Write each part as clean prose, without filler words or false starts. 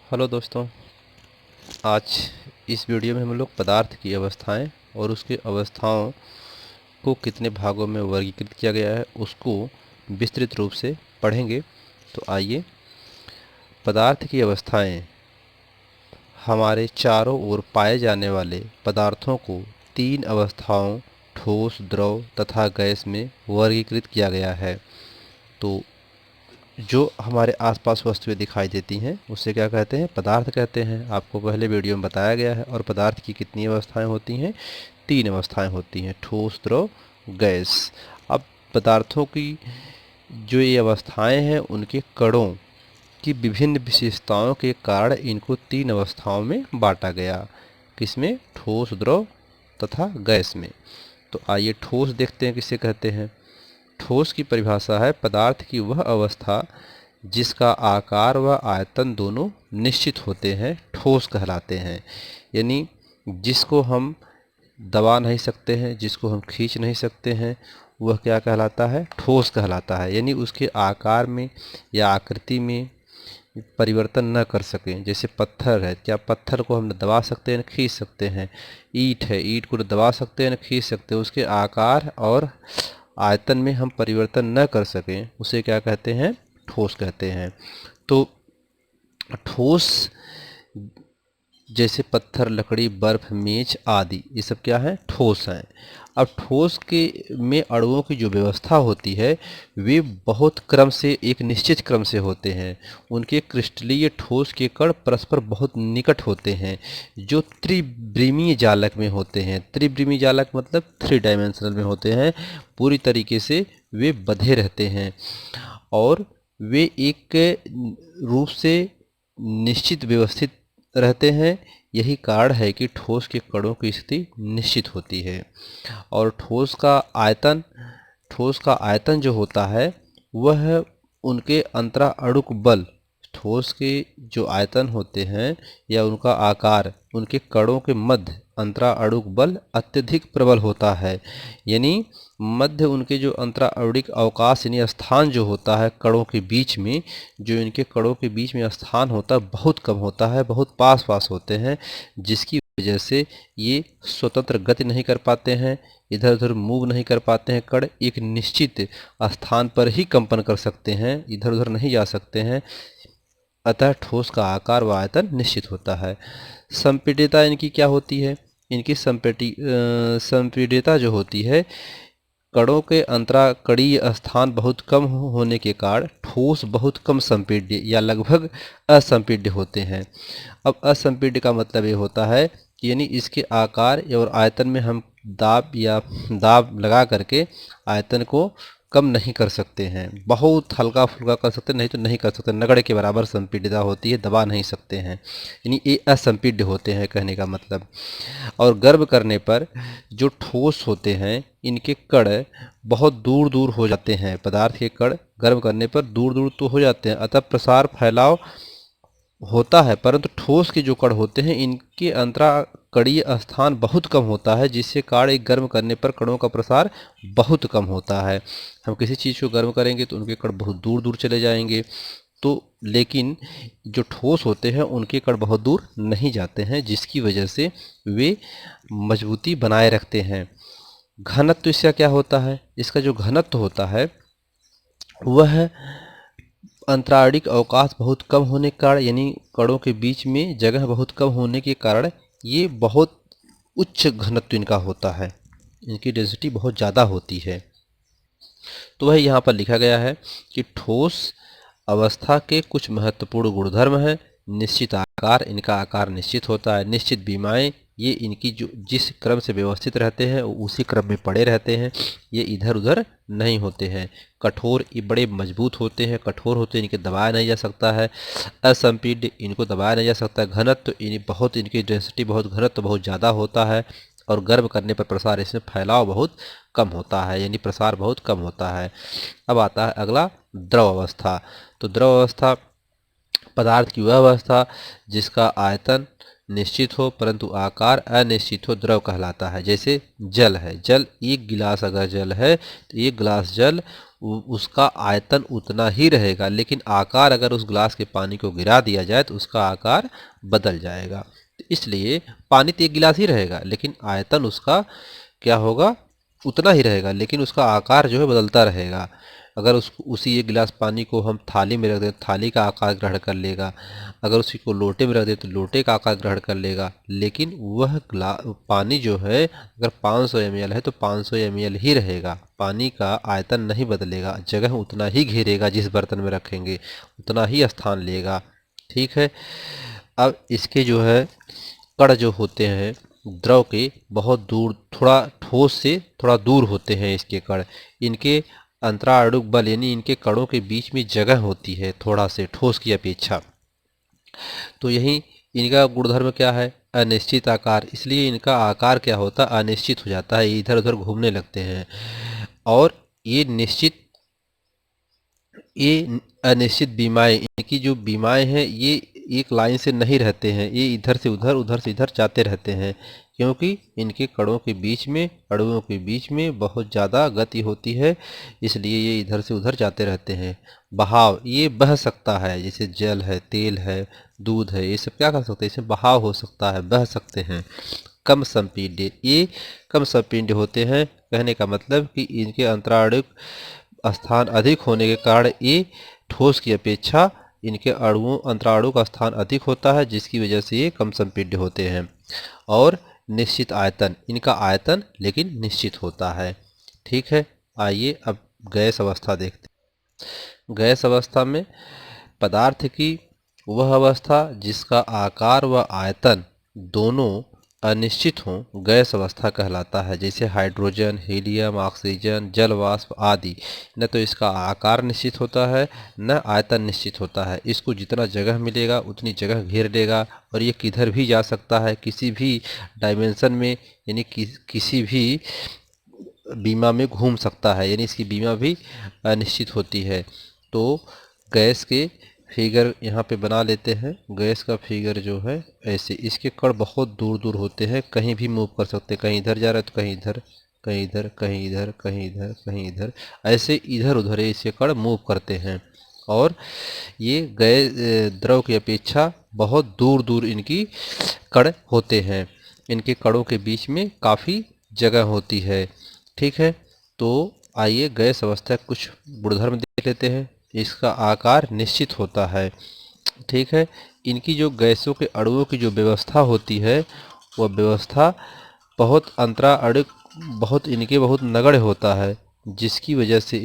Hello दोस्तों, आज इस वीडियो में हम लोग पदार्थ की अवस्थाएं और उसकी अवस्थाओं को कितने भागों में वर्गीकृत किया गया है उसको विस्तृत रूप से पढ़ेंगे। तो आइए, पदार्थ की अवस्थाएं हमारे चारों ओर पाए जाने वाले पदार्थों को तीन अवस्थाओं ठोस, द्रव तथा गैस में वर्गीकृत किया गया है। तो जो हमारे आसपास वस्तुएं दिखाई देती हैं उससे क्या कहते हैं? पदार्थ कहते हैं। आपको पहले वीडियो में बताया गया है। और पदार्थ की कितनी अवस्थाएं होती हैं? तीन अवस्थाएं होती हैं, ठोस, द्रव, गैस। अब पदार्थों की जो ये अवस्थाएं हैं उनके कणों की विभिन्न विशेषताओं के कारण इनको तीन अवस्थाओं में बांटा गया। किसमें? ठोस, द्रव तथा गैस में। तो आइए ठोस देखते हैं किसे कहते हैं। ठोस की परिभाषा है पदार्थ की वह अवस्था जिसका आकार व आयतन दोनों निश्चित होते हैं, ठोस कहलाते हैं। यानी जिसको हम दबा नहीं सकते हैं, जिसको हम खींच नहीं सकते हैं, वह क्या कहलाता है? ठोस कहलाता है। यानी उसके आकार में या आकृति में परिवर्तन न कर सकें। जैसे पत्थर है, क्या पत्थर को हम दबा सकते हैं, न खींच सकते हैं? ईंट है, ईंट को दबा सकते हैं, न खींच सकते हैं। उसके आकार और आयतन में हम परिवर्तन न कर सकें, उसे क्या कहते हैं? ठोस कहते हैं। तो ठोस जैसे पत्थर, लकड़ी, बर्फ, मेज आदि, ये सब क्या है? ठोस हैं। अब ठोस के में अणुओं की जो व्यवस्था होती है वे बहुत क्रम से, एक निश्चित क्रम से होते हैं। उनके क्रिस्टलीय ठोस के कण परस्पर बहुत निकट होते हैं, जो त्रिविमीय जालक में होते हैं। त्रिविमीय जालक मतलब 3 डायमेंशनल में होते हैं। पूरी तरीके से वे बंधे रहते हैं और वे एक रूप से निश्चित व्यवस्थित रहते हैं। यही कारण है कि ठोस के कणों की स्थिति निश्चित होती है। और ठोस का आयतन जो होता है वह उनके अंतरा अणुक बल, ठोस के जो आयतन होते हैं या उनका आकार, उनके कणों के मध्य अंतरा अणुक बल अत्यधिक प्रबल होता है। यानी मध्य उनके जो अंतरा अणुक अवकाश यानी स्थान जो होता है कणों के बीच में, जो इनके कणों के बीच में स्थान होता है बहुत कम होता है, बहुत पास पास होते हैं, जिसकी वजह से ये स्वतंत्र गति नहीं कर पाते हैं, इधर उधर मूव नहीं कर पाते हैं। कण एक निश्चित स्थान पर ही कंपन कर सकते हैं, इधर उधर नहीं जा सकते हैं। अतः ठोस का आकार व आयतन निश्चित होता है। संपीड्यता इनकी क्या होती है? इनकी संपीड्यता जो होती है, कणों के अंतराकणीय स्थान बहुत कम होने के कारण ठोस बहुत कम संपीड्य या लगभग असंपीड्य होते हैं। अब असंपीड्य का मतलब ये होता है कि यानी इसके आकार और आयतन में हम दाब लगा करके आयतन को कम नहीं कर सकते हैं। बहुत हल्का फुल्का कर सकते, नहीं तो नहीं कर सकते। नगण्य के बराबर संपीड्यता होती है, दबा नहीं सकते हैं। यानी ये असंपीड्य होते हैं कहने का मतलब। और गर्म करने पर जो ठोस होते हैं इनके कण बहुत दूर दूर हो जाते हैं। पदार्थ के कण गर्म करने पर दूर दूर तो हो जाते हैं, अतः प्रसार फैलाव होता है, परंतु ठोस के जो कण होते हैं इनके अंतराकणीय स्थान बहुत कम होता है, जिससे कारण एक गर्म करने पर कणों का प्रसार बहुत कम होता है। हम किसी चीज़ को गर्म करेंगे तो उनके कण बहुत दूर दूर चले जाएंगे, तो लेकिन जो ठोस होते हैं उनके कण बहुत दूर नहीं जाते हैं, जिसकी वजह से वे मजबूती बनाए रखते हैं। घनत्व इसका क्या होता है? इसका जो घनत्व होता है वह अंतराणिक अवकाश बहुत कम होने के कारण, यानी कणों के बीच में जगह बहुत कम होने के कारण ये बहुत उच्च घनत्व इनका होता है, इनकी डेंसिटी बहुत ज़्यादा होती है। तो वह यहाँ पर लिखा गया है कि ठोस अवस्था के कुछ महत्वपूर्ण गुणधर्म हैं। निश्चित आकार, इनका आकार निश्चित होता है। निश्चित बीमाएँ, ये इनकी जो जिस क्रम से व्यवस्थित रहते हैं उसी क्रम में पड़े रहते हैं, ये इधर उधर नहीं होते हैं। कठोर, ये बड़े मजबूत होते हैं, कठोर होते हैं, इनके दबाया नहीं जा सकता है। असंपीड्य, इनको दबाया नहीं जा सकता। घनत्व, इनकी डेंसिटी बहुत, घनत्व बहुत ज़्यादा होता है। और गर्म करने पर प्रसार, इसमें फैलाव बहुत कम होता है, यानी प्रसार बहुत कम होता है। अब आता है अगला, द्रव अवस्था। तो द्रव अवस्था पदार्थ की वह अवस्था जिसका आयतन निश्चित हो परंतु आकार अनिश्चित हो, द्रव कहलाता है। जैसे जल है, जल, एक गिलास अगर जल है तो एक गिलास जल उसका आयतन उतना ही रहेगा, लेकिन आकार अगर उस ग्लास के पानी को गिरा दिया जाए तो उसका आकार बदल जाएगा। तो इसलिए पानी तो एक गिलास ही रहेगा, लेकिन आयतन उसका क्या होगा, उतना ही रहेगा, लेकिन उसका आकार जो है बदलता रहेगा। अगर उसी एक गिलास पानी को हम थाली में रख दें, थाली का आकार ग्रहण कर लेगा। अगर उसी को लोटे में रख दें तो लोटे का आकार ग्रहण कर लेगा। लेकिन वह पानी जो है अगर 500 ml है तो 500 ml ही रहेगा, पानी का आयतन नहीं बदलेगा, जगह उतना ही घेरेगा, जिस बर्तन में रखेंगे उतना ही स्थान लेगा। ठीक है। अब इसके जो है कण जो होते हैं द्रव के बहुत दूर, थोड़ा ठोस से थोड़ा दूर होते हैं इसके कण। इनके अंतराणुक बल यानी इनके कणों के बीच में जगह होती है थोड़ा से ठोस की अपेक्षा। तो यही इनका गुणधर्म क्या है, अनिश्चित आकार। इसलिए इनका आकार क्या होता है, अनिश्चित हो जाता है, इधर उधर घूमने लगते हैं। और ये अनिश्चित बीमाएं, इनकी जो बीमाएं हैं ये एक लाइन से नहीं रहते हैं, ये इधर से उधर उधर से इधर जाते रहते हैं, क्योंकि इनके कणों के बीच में, अणुओं के बीच में बहुत ज़्यादा गति होती है, इसलिए ये इधर से उधर जाते रहते हैं। बहाव, ये बह सकता है, जैसे जल है, तेल है, दूध है, ये सब क्या कर सकते हैं, इसमें बहाव हो सकता है, बह सकते हैं। कम संपीड्य, ये कम संपीड्य होते हैं, कहने का मतलब कि इनके अंतराणुक स्थान अधिक होने के कारण ये ठोस की अपेक्षा इनके अणुओं अंतराणु का स्थान अधिक होता है, जिसकी वजह से ये कम संपीड्य होते हैं। और निश्चित आयतन, इनका आयतन लेकिन निश्चित होता है। ठीक है। आइए अब गैस अवस्था देखते हैं। गैस अवस्था में पदार्थ की वह अवस्था जिसका आकार व आयतन दोनों अनिश्चित हों गैस अवस्था कहलाता है। जैसे हाइड्रोजन, हीलियम, ऑक्सीजन, जल वाष्प आदि। न तो इसका आकार निश्चित होता है न आयतन निश्चित होता है। इसको जितना जगह मिलेगा उतनी जगह घेर लेगा, और ये किधर भी जा सकता है, किसी भी डायमेंशन में, यानी किसी भी बीमा में घूम सकता है, यानी इसकी बीमा भी अनिश्चित होती है। तो गैस के फिगर यहाँ पे बना लेते हैं। गैस का फिगर जो है ऐसे, इसके कण बहुत दूर दूर होते हैं, कहीं भी मूव कर सकते हैं, कहीं इधर जा रहा है तो कहीं इधर, कहीं इधर, कहीं इधर, कहीं इधर, कहीं इधर, ऐसे इधर उधर इसके कण मूव करते हैं। और ये गैस द्रव की अपेक्षा बहुत दूर दूर इनकी कण होते हैं, इनके कणों के बीच में काफ़ी जगह होती है। ठीक है। तो आइए गैस अवस्था कुछ गुणधर्म देख लेते हैं। इसका आकार निश्चित होता है। ठीक है। इनकी जो गैसों के अणुओं की जो व्यवस्था होती है वह व्यवस्था बहुत अंतराणुक, बहुत इनके बहुत नगण्य होता है, जिसकी वजह से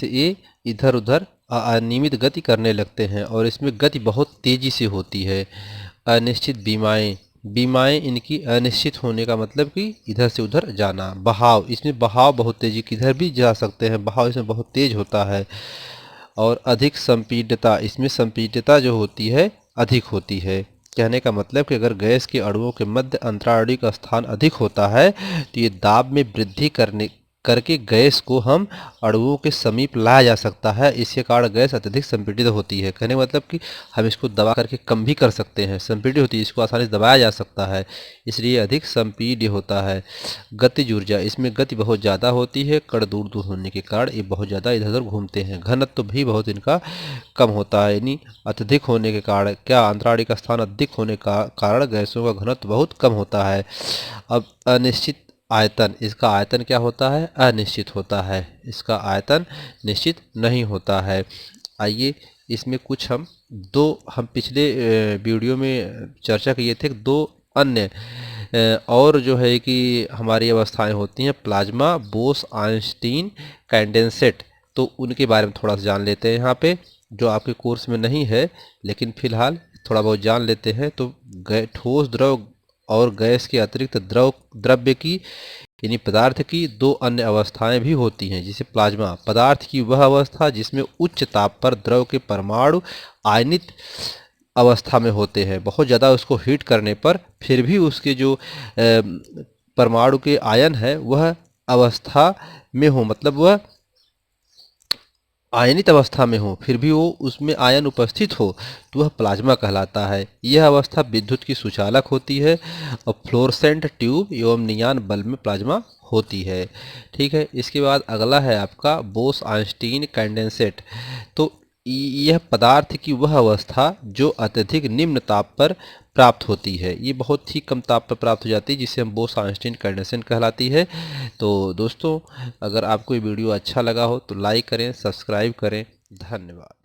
ये इधर उधर अनियमित गति करने लगते हैं, और इसमें गति बहुत तेजी से होती है। अनिश्चित बीमाएं, बीमाएं इनकी अनिश्चित होने का मतलब कि इधर से उधर जाना। बहाव, इसमें बहाव बहुत तेजी, किधर भी जा सकते हैं, बहाव इसमें बहुत तेज होता है। और अधिक संपीड्यता, इसमें संपीड्यता जो होती है अधिक होती है। कहने का मतलब कि अगर गैस के अणुओं के मध्य अंतराणु का स्थान अधिक होता है तो ये दाब में वृद्धि करके गैस को हम अणुओं के समीप लाया जा सकता है। इसके कारण गैस अत्यधिक संपीड़ित होती है। कहने का मतलब कि हम इसको दबा करके कम भी कर सकते हैं, संपीड़ित होती है, इसको आसानी से दबाया जा सकता है, इसलिए अधिक संपीड्य होता है। गतिज ऊर्जा, इसमें गति बहुत ज़्यादा होती है, कण दूर दूर होने के कारण ये बहुत ज़्यादा इधर उधर घूमते हैं। घनत्व भी बहुत इनका कम होता है, यानी अत्यधिक होने के कारण, क्या अंतराणु का स्थान अधिक होने का कारण गैसों का घनत्व बहुत कम होता है। अब अनिश्चित आयतन, इसका आयतन क्या होता है, अनिश्चित होता है, इसका आयतन निश्चित नहीं होता है। आइए इसमें कुछ हम पिछले वीडियो में चर्चा किए थे, दो अन्य और जो है कि हमारी अवस्थाएं होती हैं, प्लाज्मा, बोस आइंस्टीन कंडेंसेट। तो उनके बारे में थोड़ा सा जान लेते हैं यहाँ पे, जो आपके कोर्स में नहीं है, लेकिन फिलहाल थोड़ा बहुत जान लेते हैं। तो ठोस, द्रव और गैस के अतिरिक्त द्रव्य की यानी पदार्थ की दो अन्य अवस्थाएं भी होती हैं। जैसे प्लाज्मा, पदार्थ की वह अवस्था जिसमें उच्च ताप पर द्रव के परमाणु आयनित अवस्था में होते हैं, बहुत ज़्यादा उसको हीट करने पर फिर भी उसके जो परमाणु के आयन है वह अवस्था में हो, मतलब वह आयनित अवस्था में हो फिर भी वो उसमें आयन उपस्थित हो तो वह प्लाज्मा कहलाता है। यह अवस्था विद्युत की सुचालक होती है और फ्लोरोसेंट ट्यूब एवं नियान बल्ब में प्लाज्मा होती है। ठीक है, इसके बाद अगला है आपका बोस आइंस्टीन कंडेंसेट। तो यह पदार्थ की वह अवस्था जो अत्यधिक निम्न ताप पर प्राप्त होती है, ये बहुत ही कम ताप पर प्राप्त हो जाती है, जिसे हम बोस आइंस्टीन कंडेंसेट कहलाती है। तो दोस्तों, अगर आपको ये वीडियो अच्छा लगा हो तो लाइक करें, सब्सक्राइब करें। धन्यवाद।